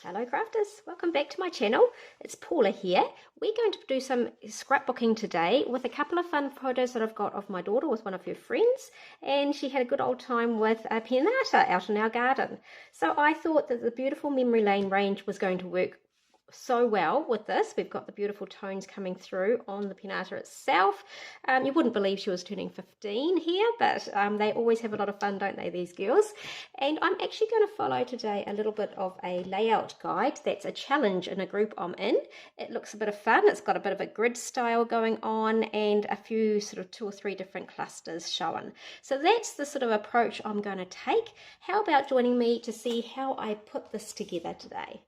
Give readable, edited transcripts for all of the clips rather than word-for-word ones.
Hello crafters, welcome back to my channel. It's Paula here. We're going to do some scrapbooking today with a couple of fun photos that I've got of my daughter with one of her friends, and she had a good old time with a pinata out in our garden. So I thought that the beautiful memory lane range was going to work so well with this. We've got the beautiful tones coming through on the pinata itself. You wouldn't believe she was turning 15 here, but they always have a lot of fun, don't they, these girls? And I'm actually going to follow today a little bit of a layout guide. That's a challenge in a group I'm in. It looks a bit of fun. It's got a bit of a grid style going on and a few sort of 2 or 3 different clusters showing. So that's the sort of approach I'm going to take. How about joining me to see how I put this together today?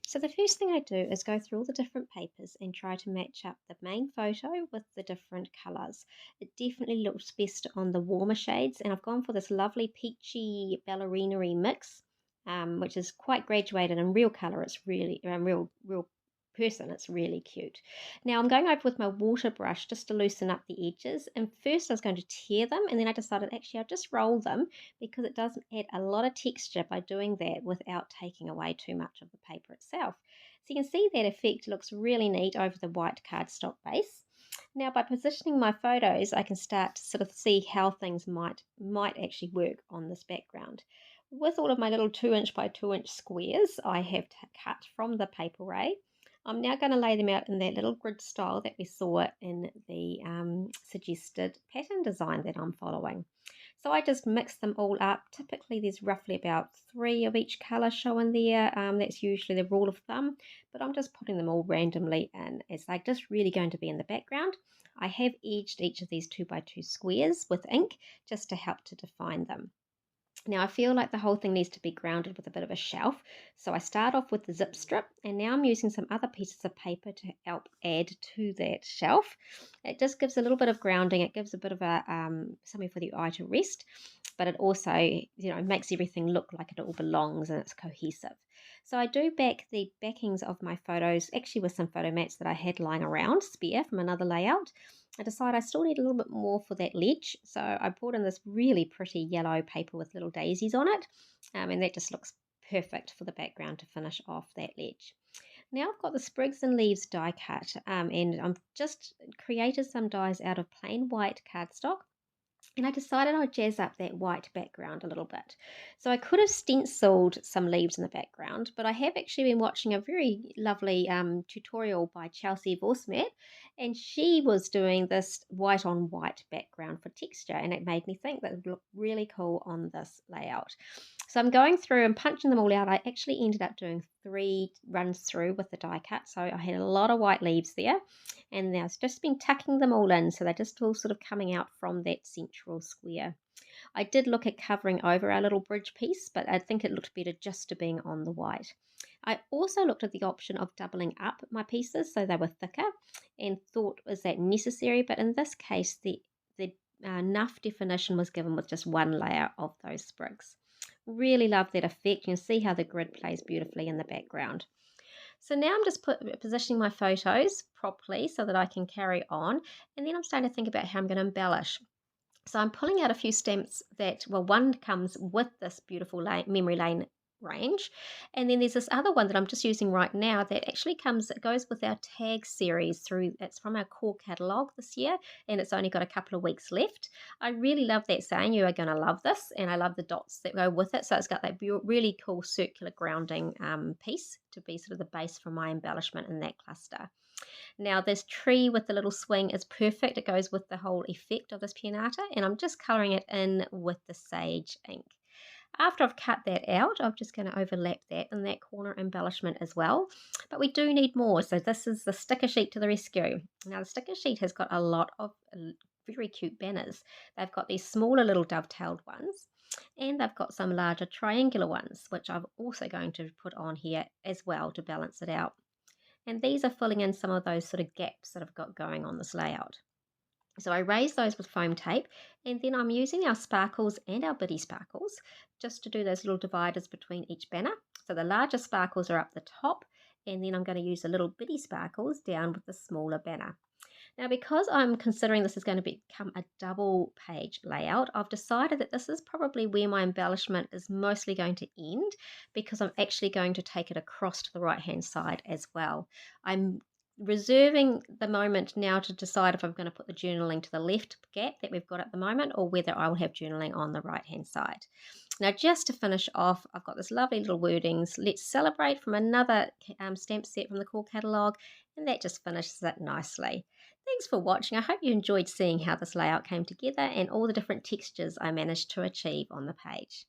So the first thing I do is go through all the different papers and try to match up the main photo with the different colours. It definitely looks best on the warmer shades, and I've gone for this lovely peachy ballerina-y mix, which is quite graduated in real colour. It's really real person, it's really cute. Now I'm going over with my water brush just to loosen up the edges, and first I was going to tear them, and then I decided actually I'll just roll them because it doesn't add a lot of texture by doing that without taking away too much of the paper itself. So you can see that effect looks really neat over the white cardstock base. Now by positioning my photos I can start to sort of see how things might actually work on this background. With all of my little 2" by 2" squares I have cut from the paper array, I'm now going to lay them out in that little grid style that we saw in the suggested pattern design that I'm following. So I just mix them all up. Typically there's roughly about 3 of each colour shown there. That's usually the rule of thumb, but I'm just putting them all randomly in as they're just really going to be in the background. I have edged each of these 2 by 2 squares with ink just to help to define them. Now I feel like the whole thing needs to be grounded with a bit of a shelf, so I start off with the zip strip, and now I'm using some other pieces of paper to help add to that shelf. It just gives a little bit of grounding. It gives a bit of a somewhere for the eye to rest, but it also makes everything look like it all belongs and it's cohesive. So I do back the backings of my photos actually with some photo mats that I had lying around spare from another layout. I decided I still need a little bit more for that ledge, so I brought in this really pretty yellow paper with little daisies on it, and that just looks perfect for the background to finish off that ledge. Now I've got the sprigs and leaves die cut, and I've just created some dies out of plain white cardstock. And I decided I'd jazz up that white background a little bit. So I could have stenciled some leaves in the background, but I have actually been watching a very lovely tutorial by Chelsea Vorsmet, and she was doing this white on white background for texture, and it made me think that it would look really cool on this layout. So I'm going through and punching them all out. I actually ended up doing 3 runs through with the die cut, so I had a lot of white leaves there, and now I've just been tucking them all in, so they're just all sort of coming out from that central square. I did look at covering over our little bridge piece, but I think it looked better just to being on the white. I also looked at the option of doubling up my pieces so they were thicker and thought, was that necessary? But in this case, the enough definition was given with just 1 layer of those sprigs. Really love that effect. You can see how the grid plays beautifully in the background. So now I'm just positioning my photos properly so that I can carry on, and then I'm starting to think about how I'm going to embellish. So I'm pulling out a few stamps that, well, one comes with this beautiful memory lane range, and then there's this other one that I'm just using right now that actually goes with our tag series through. It's from our core catalogue this year, and it's only got a couple of weeks left. I really love that saying, you are going to love this, and I love the dots that go with it. So it's got that really cool circular grounding piece to be sort of the base for my embellishment in that cluster. Now this tree with the little swing is perfect. It goes with the whole effect of this pinata, and I'm just colouring it in with the sage ink. After I've cut that out, I'm just going to overlap that in that corner embellishment as well. But we do need more, so this is the sticker sheet to the rescue. Now the sticker sheet has got a lot of very cute banners. They've got these smaller little dovetailed ones, and they've got some larger triangular ones, which I'm also going to put on here as well to balance it out. And these are filling in some of those sort of gaps that I've got going on this layout. So I raise those with foam tape, and then I'm using our sparkles and our bitty sparkles just to do those little dividers between each banner. So the larger sparkles are up the top, and then I'm going to use the little bitty sparkles down with the smaller banner. Now, because I'm considering this is going to become a double page layout, I've decided that this is probably where my embellishment is mostly going to end because I'm actually going to take it across to the right hand side as well. I'm reserving the moment now to decide if I'm going to put the journaling to the left gap that we've got at the moment or whether I will have journaling on the right hand side. Now, just to finish off, I've got this lovely little wordings. Let's celebrate from another stamp set from the core catalogue, and that just finishes it nicely. Thanks for watching. I hope you enjoyed seeing how this layout came together and all the different textures I managed to achieve on the page.